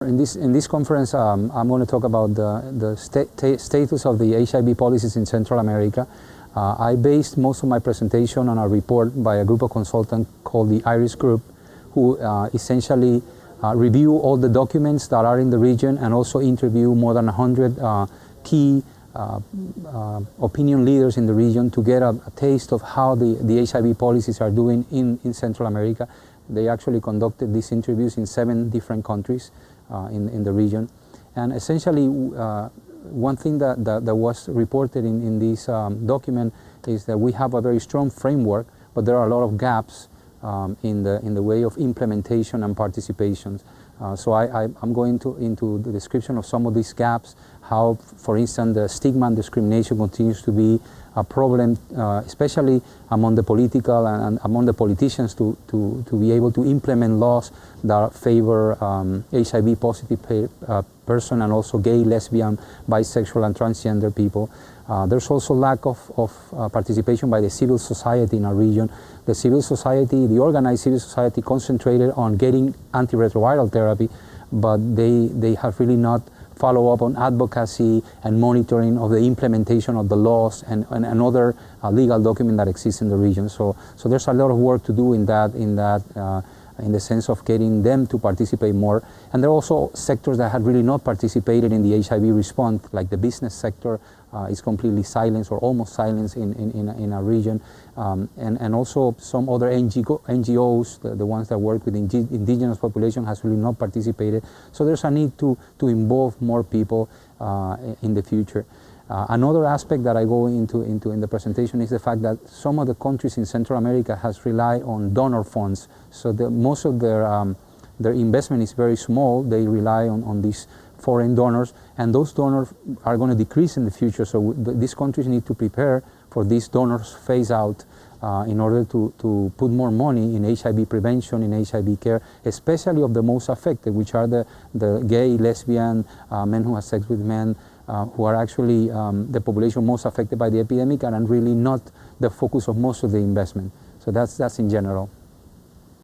In this conference, I'm going to talk about the status of the HIV policies in Central America. I based most of my presentation on a report by a group of consultants called the IRIS Group, who essentially review all the documents that are in the region and also interview more than 100 key opinion leaders in the region to get a taste of how the HIV policies are doing in Central America. They actually conducted these interviews in 7 different countries in the region. And essentially, one thing that was reported in this document is that we have a very strong framework, but there are a lot of gaps in the way of implementation and participation. So I'm going into the description of some of these gaps, how, for instance, the stigma and discrimination continues to be a problem, especially among the political and among the politicians to be able to implement laws that favor HIV positive person and also gay, lesbian, bisexual and transgender people. There's also lack of participation by the civil society in our region. The civil society, the organized civil society, concentrated on getting antiretroviral therapy, but they have really not follow up on advocacy and monitoring of the implementation of the laws and other legal document that exists in the region. So there's a lot of work to do in the sense of getting them to participate more. And there are also sectors that had really not participated in the HIV response, like the business sector is completely silenced or almost silenced in our region. And also some other NGOs, the ones that work with indigenous population, has really not participated. So there's a need to involve more people in the future. Another aspect that I go into in the presentation is the fact that some of the countries in Central America has relied on donor funds. So most of their investment is very small. They rely on these foreign donors, and those donors are going to decrease in the future. So these countries need to prepare for these donors phase out in order to put more money in HIV prevention, in HIV care, especially of the most affected, which are the gay, lesbian, men who have sex with men, who are actually the population most affected by the epidemic and really not the focus of most of the investment. So that's in general.